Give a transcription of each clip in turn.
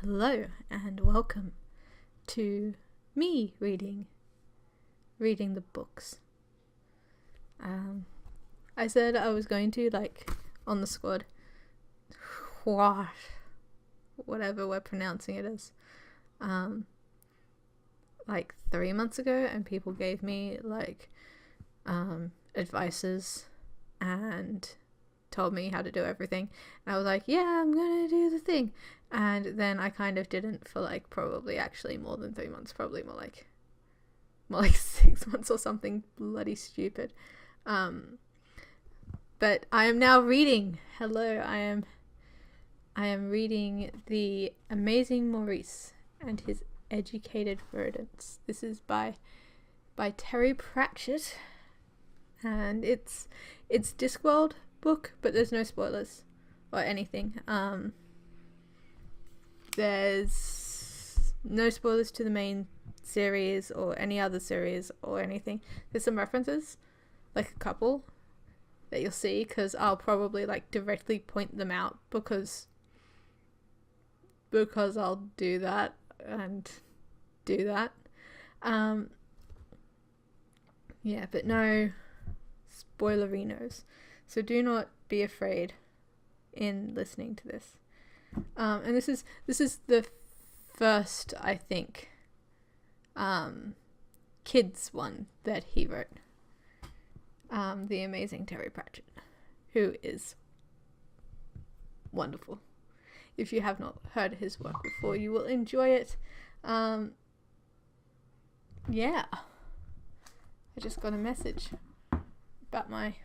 Hello and welcome to me reading the books. I said I was going to, on the squad, whatever we're pronouncing it as, 3 months ago, and people gave me advices and told me how to do everything, and I was like, yeah, I'm gonna do the thing. And then I kind of didn't for probably actually more than 3 months, probably more like 6 months or something bloody stupid. But I am now reading. Hello, I am reading The Amazing Maurice and His Educated Rodents. This is by Terry Pratchett, and it's Discworld book, but there's no spoilers or anything. There's no spoilers to the main series or any other series or anything. There's some references, a couple that you'll see, because I'll probably directly point them out because I'll do that and do that. Yeah, but no spoilerinos. So do not be afraid in listening to this. And this is the first, I think, kids one that he wrote. The amazing Terry Pratchett, who is wonderful. If you have not heard his work before, you will enjoy it. Yeah. I just got a message about my...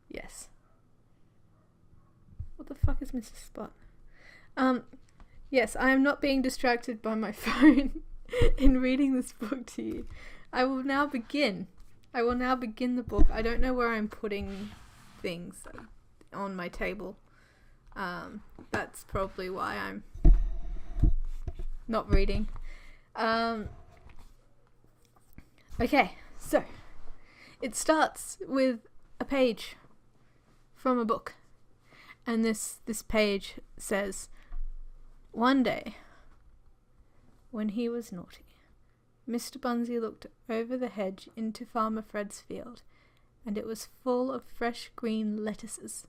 Yes. What the fuck is Mr. Spot? Yes, I am not being distracted by my phone in reading this book to you. I will now begin the book. I don't know where I'm putting things on my table. That's probably why I'm not reading. Okay, so it starts with a page from a book. And this page says, "One day, when he was naughty, Mr. Bunsey looked over the hedge into Farmer Fred's field, and it was full of fresh green lettuces.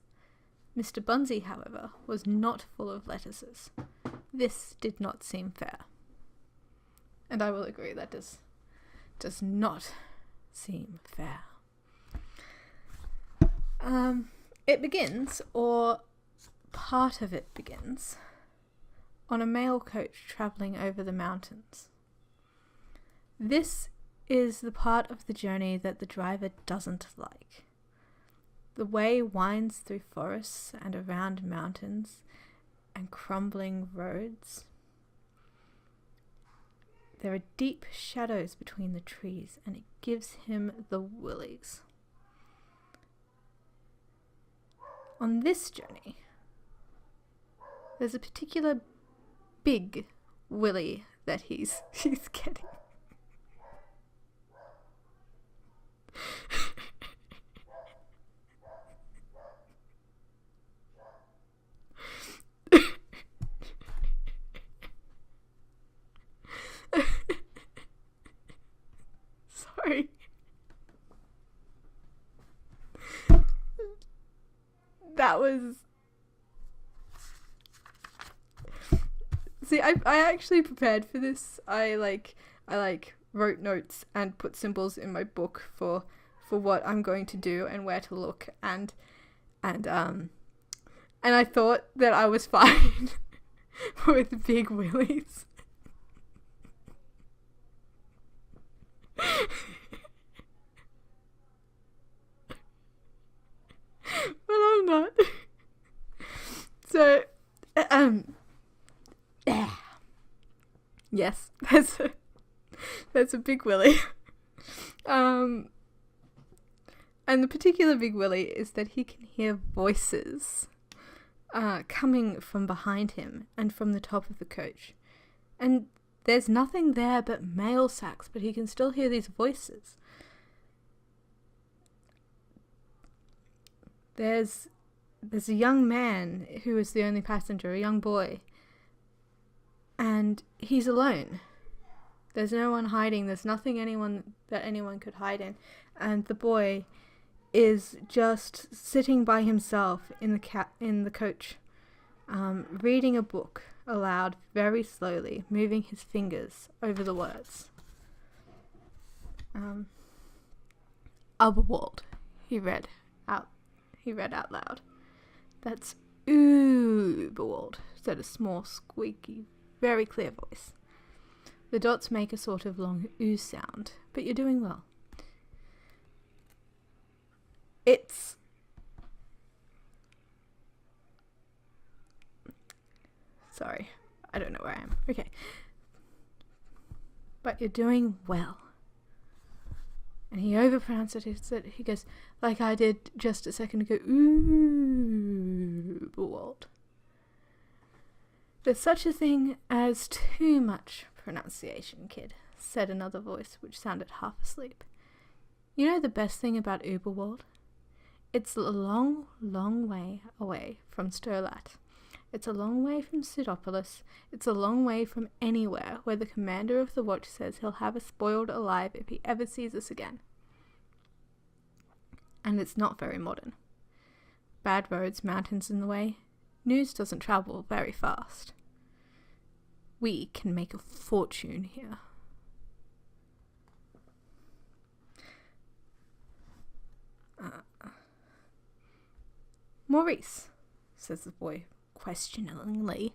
Mr. Bunsey, however, was not full of lettuces. This did not seem fair." And I will agree, that does not seem fair. It begins, or part of it begins, on a mail coach travelling over the mountains. This is the part of the journey that the driver doesn't like. The way winds through forests and around mountains and crumbling roads. There are deep shadows between the trees, and it gives him the willies. On this journey, there's a particular big willy that he's getting. Sorry. That was... See, I actually prepared for this. I wrote notes and put symbols in my book for what I'm going to do and where to look, and I thought that I was fine with big willies. But I'm not. So, yes, that's a big willy. And the particular big willy is that he can hear voices coming from behind him and from the top of the coach. And there's nothing there but mail sacks, but he can still hear these voices. There's there's a young man who is the only passenger, a young boy, and he's alone. There's no one hiding. There's nothing that anyone could hide in. And the boy is just sitting by himself in the coach, reading a book aloud very slowly, moving his fingers over the words. Overworld, he read out loud. That's Uberworld, said a small, squeaky, very clear voice. The dots make a sort of long ooh sound, but you're doing well. It's... Sorry, I don't know where I am. Okay. But you're doing well. And he overpronounced it. He goes, like I did just a second ago, Uberworld. There's such a thing as too much pronunciation, kid, said another voice which sounded half asleep. You know the best thing about Uberworld? It's a long, long way away from Sterlat. It's a long way from Pseudopolis. It's a long way from anywhere where the commander of the watch says he'll have us boiled alive if he ever sees us again. And it's not very modern. Bad roads, mountains in the way. News doesn't travel very fast. We can make a fortune here. Maurice, says the boy questioningly.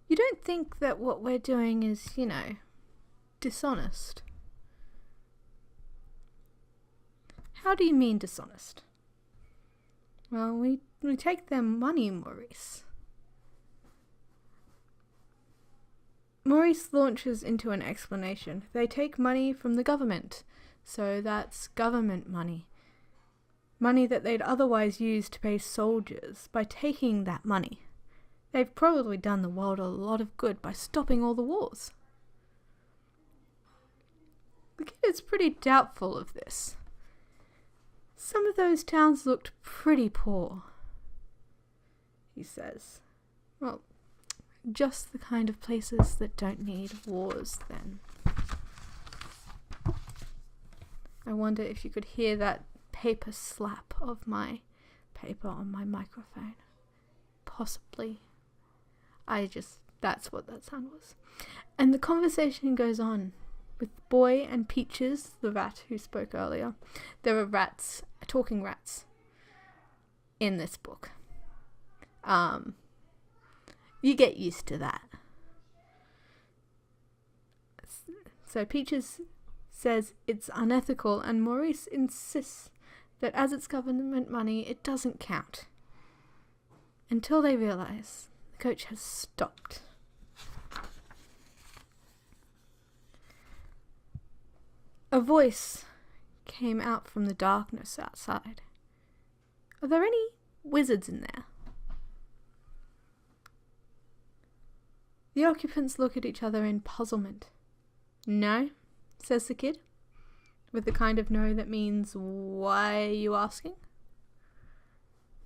You don't think that what we're doing is, dishonest? How do you mean dishonest? Well, we take their money, Maurice. Maurice launches into an explanation. They take money from the government, so that's government money. Money that they'd otherwise use to pay soldiers. By taking that money, they've probably done the world a lot of good by stopping all the wars. The kid is pretty doubtful of this. Some of those towns looked pretty poor, he says. Well, just the kind of places that don't need wars, then. I wonder if you could hear that paper slap of my paper on my microphone. Possibly. That's what that sound was. And the conversation goes on with the boy and Peaches, the rat who spoke earlier. There are rats, talking rats, in this book. You get used to that. So Peaches says it's unethical, and Maurice insists that as it's government money, it doesn't count. Until they realise the coach has stopped. A voice came out from the darkness outside. Are there any wizards in there? The occupants look at each other in puzzlement. No, says the kid, with the kind of no that means, why are you asking?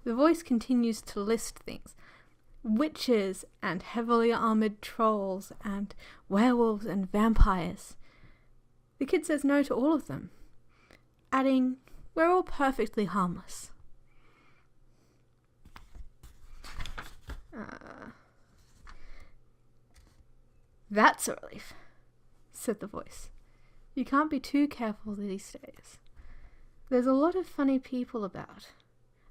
The voice continues to list things. Witches and heavily armoured trolls and werewolves and vampires. The kid says no to all of them, adding, we're all perfectly harmless. That's a relief, said the voice. You can't be too careful these days. There's a lot of funny people about.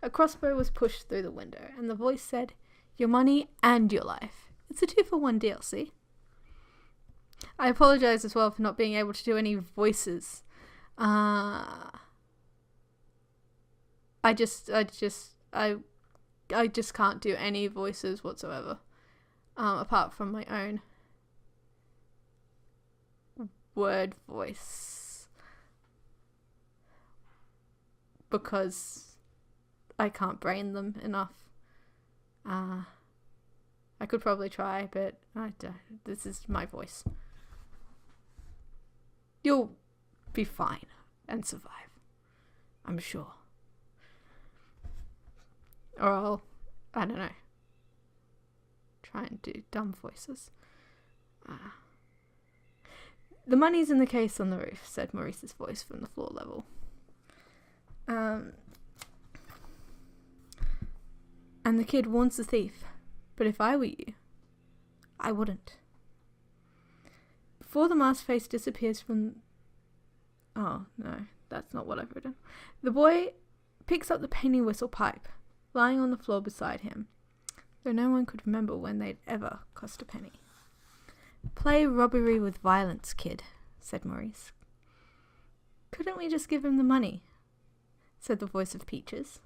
A crossbow was pushed through the window, and the voice said, your money and your life. It's a 2-for-1 deal, see? I apologise as well for not being able to do any voices. I just can't do any voices whatsoever, apart from my own word voice, because I can't brain them enough. I could probably try, but I don't. This is my voice. You'll be fine and survive, I'm sure. Or I don't know, try and do dumb voices. The money's in the case on the roof, said Maurice's voice from the floor level. And the kid warns the thief, but if I were you, I wouldn't. Before the masked face disappears from... Oh, no, that's not what I've written. The boy picks up the penny whistle pipe, lying on the floor beside him, though no one could remember when they'd ever cost a penny. Play robbery with violence, kid, said Maurice. Couldn't we just give him the money? Said the voice of Peaches.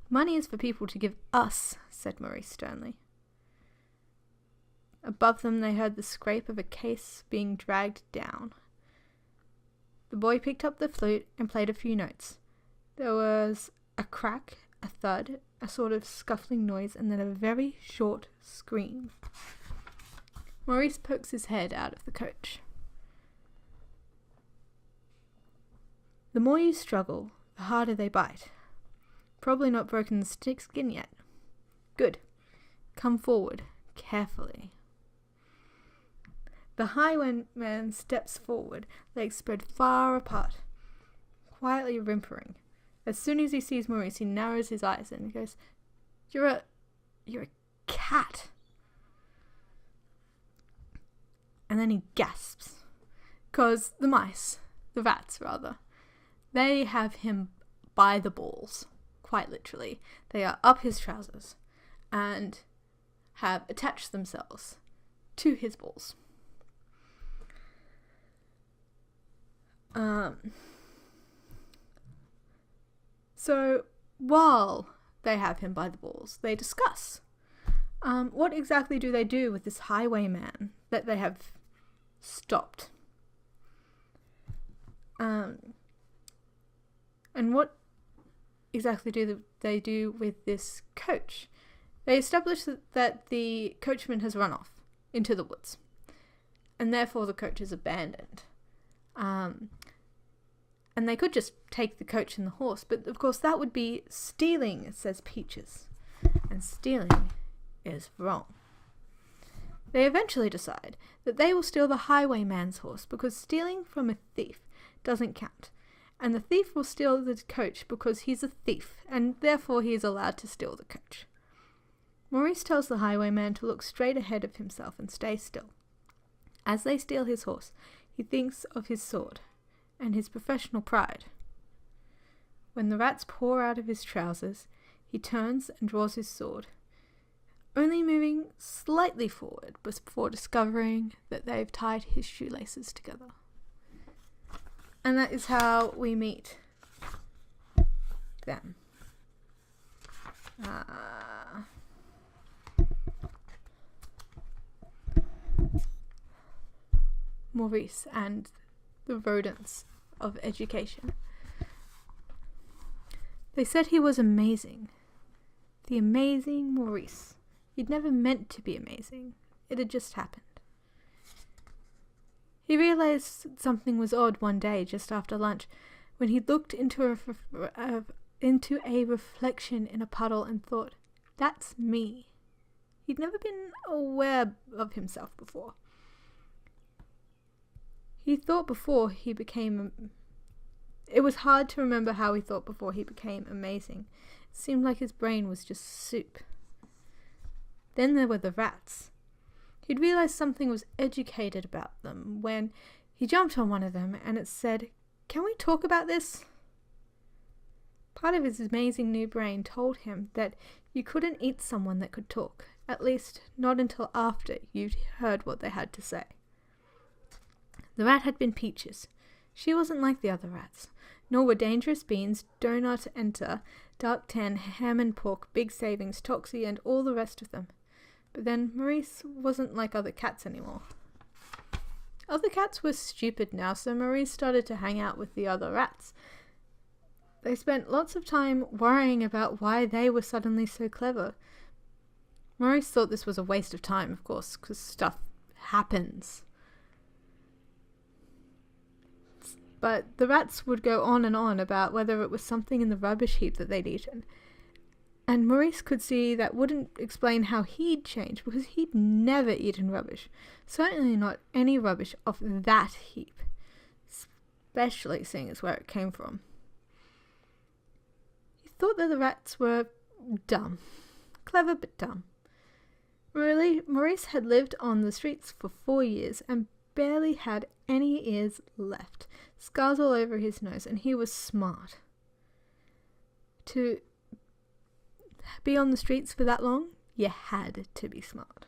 Money is for people to give us, said Maurice sternly. Above them they heard the scrape of a case being dragged down. The boy picked up the flute and played a few notes. There was a crack, a thud, a sort of scuffling noise, and then a very short scream. Maurice pokes his head out of the coach. The more you struggle, the harder they bite. Probably not broken the stick skin yet. Good. Come forward, carefully. The highwayman steps forward, legs spread far apart, quietly whimpering. As soon as he sees Maurice, he narrows his eyes and he goes, You're a cat. And then he gasps, because the rats, they have him by the balls, quite literally. They are up his trousers and have attached themselves to his balls. So while they have him by the balls, they discuss what exactly do they do with this highwayman that they have stopped. And what exactly do they do with this coach? They establish that the coachman has run off into the woods, and therefore the coach is abandoned. And they could just take the coach and the horse, but of course that would be stealing, says Peaches. And stealing is wrong. They eventually decide that they will steal the highwayman's horse because stealing from a thief doesn't count. And the thief will steal the coach because he's a thief, and therefore he is allowed to steal the coach. Maurice tells the highwayman to look straight ahead of himself and stay still. As they steal his horse, he thinks of his sword and his professional pride. When the rats pour out of his trousers, he turns and draws his sword, only moving slightly forward before discovering that they've tied his shoelaces together. And that is how we meet them. Maurice and the rodents of education. They said he was amazing. The amazing Maurice. He'd never meant to be amazing. It had just happened. He realized something was odd one day just after lunch when he looked into a reflection in a puddle and thought, that's me. He'd never been aware of himself before. He thought before he became... It was hard to remember how he thought before he became amazing. It seemed like his brain was just soup. Then there were the rats. He'd realized something was educated about them when he jumped on one of them and it said, "Can we talk about this?" Part of his amazing new brain told him that you couldn't eat someone that could talk, at least not until after you'd heard what they had to say. The rat had been Peaches. She wasn't like the other rats, nor were Dangerous Beans, Donut Enter, Dark 10, Ham and Pork, Big Savings, Toxie, and all the rest of them. But then Maurice wasn't like other cats anymore. Other cats were stupid now, so Maurice started to hang out with the other rats. They spent lots of time worrying about why they were suddenly so clever. Maurice thought this was a waste of time, of course, because stuff happens. But the rats would go on and on about whether it was something in the rubbish heap that they'd eaten. And Maurice could see that wouldn't explain how he'd changed, because he'd never eaten rubbish. Certainly not any rubbish off that heap, especially seeing as where it came from. He thought that the rats were dumb. Clever but dumb. Maurice had lived on the streets for 4 years and barely had any ears left, scars all over his nose, and he was smart. To be on the streets for that long, you had to be smart.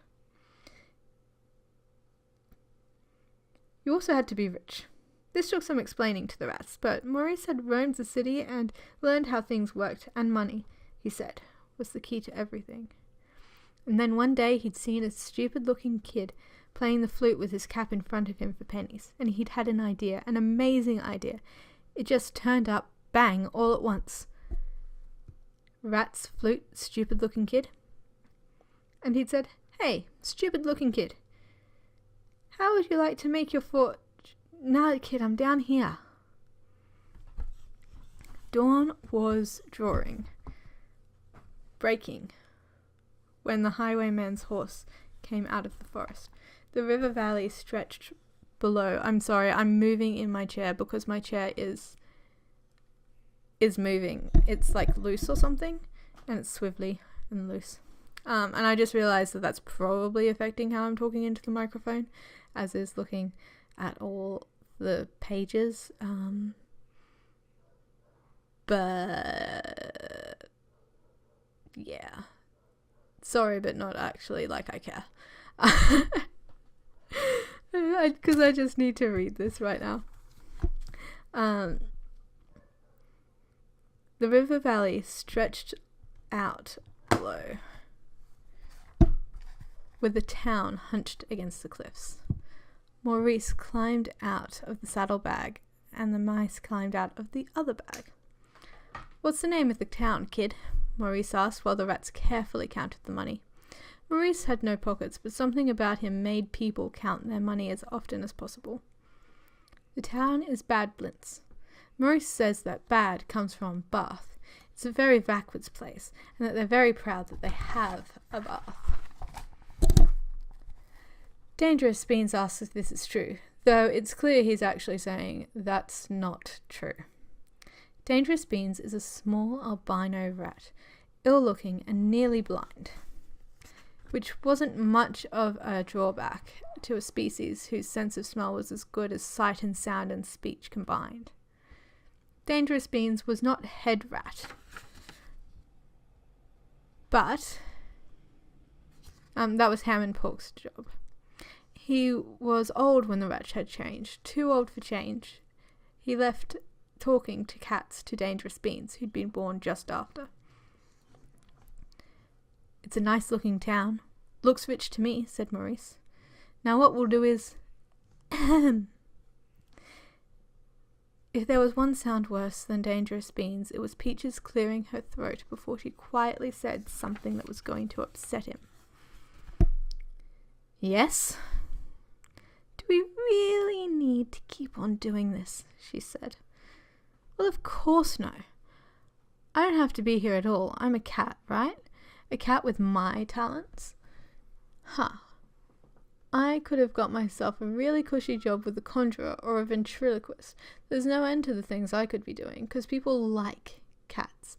You also had to be rich. This took some explaining to the rats, but Maurice had roamed the city and learned how things worked, and money, he said, was the key to everything. And then one day he'd seen a stupid-looking kid playing the flute with his cap in front of him for pennies, and he'd had an idea, an amazing idea. It just turned up, bang, all at once. Rats, flute, stupid-looking kid. And he'd said, "Hey, stupid-looking kid, how would you like to make your fortune?" "Nah, kid, I'm down here." Dawn was breaking, when the highwayman's horse came out of the forest. The river valley stretched below. I'm sorry, I'm moving in my chair because my chair is moving. It's like loose or something, and it's swivelly and loose. And I just realized that that's probably affecting how I'm talking into the microphone, as is looking at all the pages. But yeah, sorry, but not actually, like I care. Because I just need to read this right now. The river valley stretched out below, with the town hunched against the cliffs. Maurice climbed out of the saddlebag, and the mice climbed out of the other bag. "What's the name of the town, kid?" Maurice asked, while the rats carefully counted the money. Maurice had no pockets, but something about him made people count their money as often as possible. "The town is Bad Blintz. Maurice says that bad comes from Bath. It's a very backwards place, and that they're very proud that they have a bath." Dangerous Beans asks if this is true, though it's clear he's actually saying that's not true. Dangerous Beans is a small albino rat, ill-looking and nearly blind, which wasn't much of a drawback to a species whose sense of smell was as good as sight and sound and speech combined. Dangerous Beans was not head rat, but that was Ham and Pork's job. He was old when the rat had changed, too old for change. He left talking to cats to Dangerous Beans, who'd been born just after. "It's a nice-looking town. Looks rich to me," said Maurice. "Now what we'll do is..." If there was one sound worse than Dangerous Beans, it was Peaches clearing her throat before she quietly said something that was going to upset him. "Yes? Do we really need to keep on doing this?" she said. "Well, of course no. I don't have to be here at all. I'm a cat, right? A cat with my talents? I could have got myself a really cushy job with a conjurer or a ventriloquist. There's no end to the things I could be doing, because people like cats.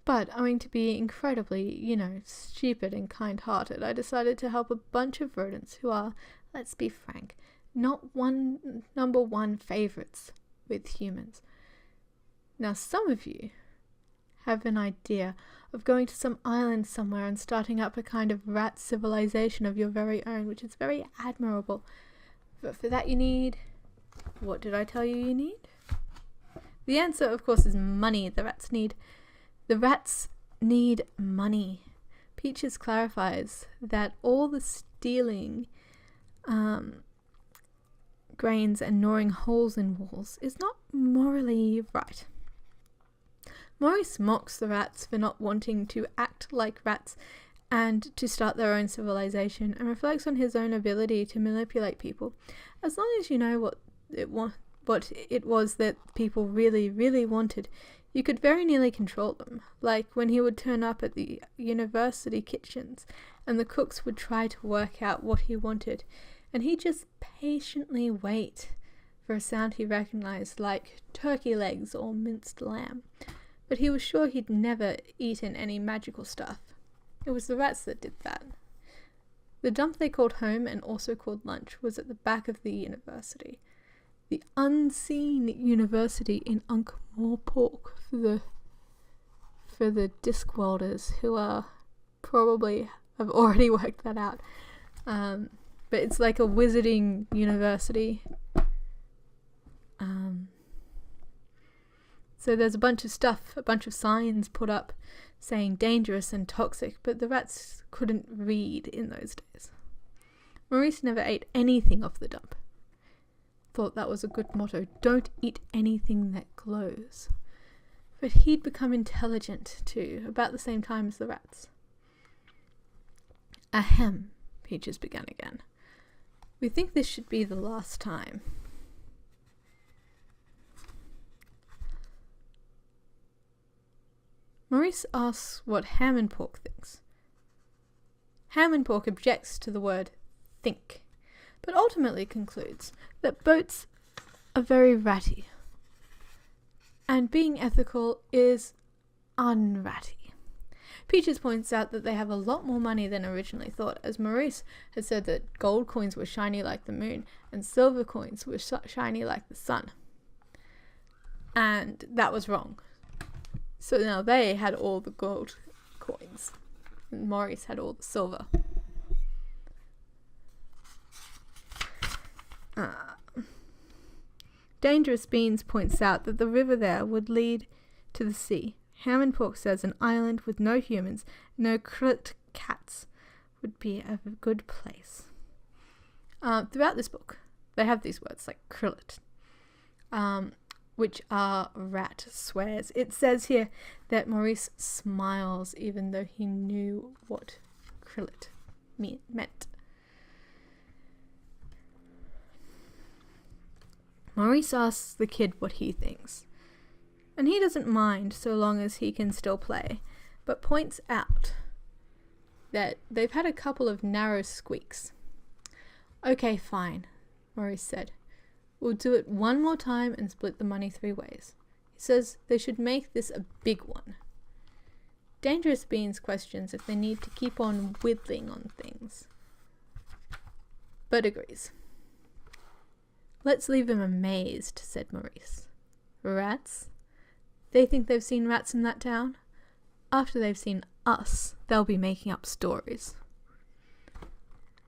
But owing to being incredibly, stupid and kind-hearted, I decided to help a bunch of rodents who are, let's be frank, not number one favourites with humans. Now, some of you have an idea of going to some island somewhere and starting up a kind of rat civilization of your very own, which is very admirable. But for that you need... What did I tell you need? The answer, of course, is money. The rats need money. Peaches clarifies that all the stealing grains and gnawing holes in walls is not morally right. Maurice mocks the rats for not wanting to act like rats and to start their own civilization, and reflects on his own ability to manipulate people. As long as you know what it was that people really, really wanted, You could very nearly control them, like when he would turn up at the university kitchens and the cooks would try to work out what he wanted, and he'd just patiently wait for a sound he recognized, like turkey legs or minced lamb. But he was sure he'd never eaten any magical stuff. It was the rats that did that. The dump they called home and also called lunch was at the back of the university. The unseen university in Ankh-Morpork for the Discworlders who are probably have already worked that out. But it's like a wizarding university. So there's a bunch of signs put up saying dangerous and toxic, but the rats couldn't read in those days. Maurice never ate anything off the dump. Thought that was a good motto. Don't eat anything that glows. But he'd become intelligent too, about the same time as the rats. Ahem, Peaches began again. We think this should be the last time. Maurice asks what Ham and Pork thinks. Ham and Pork objects to the word think, but ultimately concludes that boats are very ratty, and being ethical is unratty. Peaches points out that they have a lot more money than originally thought, as Maurice had said that gold coins were shiny like the moon and silver coins were shiny like the sun. And that was wrong. So now they had all the gold coins, and Maurice had all the silver. Dangerous Beans points out that the river there would lead to the sea. Ham and Pork says an island with no humans, no krlit cats would be a good place. Throughout this book, they have these words like krlit, which are rat swears. It says here that Maurice smiles even though he knew what krlit meant. Maurice asks the kid what he thinks, and he doesn't mind so long as he can still play, but points out that they've had a couple of narrow squeaks. Okay, fine, Maurice said. We'll do it one more time and split the money 3 ways. He says they should make this a big one. Dangerous Beans questions if they need to keep on whittling on things, but agrees. Let's leave him amazed, said Maurice. Rats? They think they've seen rats in that town? After they've seen us, they'll be making up stories.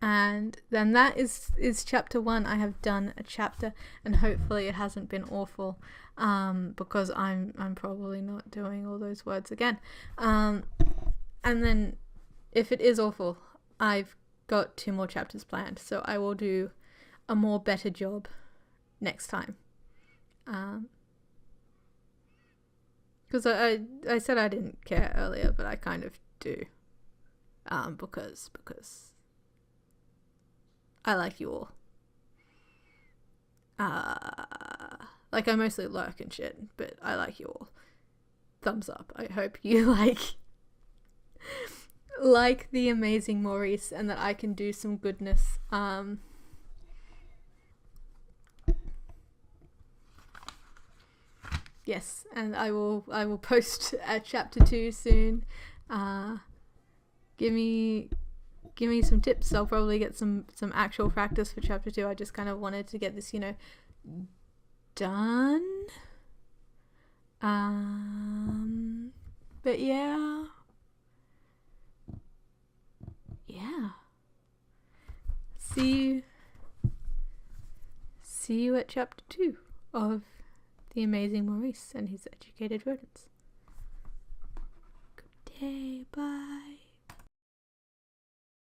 And then that is chapter 1. I have done a chapter, and hopefully it hasn't been awful, because I'm probably not doing all those words again. And then if it is awful, I've got 2 more chapters planned, so I will do a more better job next time. Because I said I didn't care earlier, but I kind of do. Because I like you all. Like, I mostly lurk and shit, but I like you all. Thumbs up. I hope you like the Amazing Maurice, and that I can do some goodness. Yes, and I will post chapter 2 soon. Give me some tips. I'll probably get some actual practice for chapter 2. I just kind of wanted to get this, done. But yeah. See you at chapter 2 of The Amazing Maurice and His Educated Rodents. Good day, bye.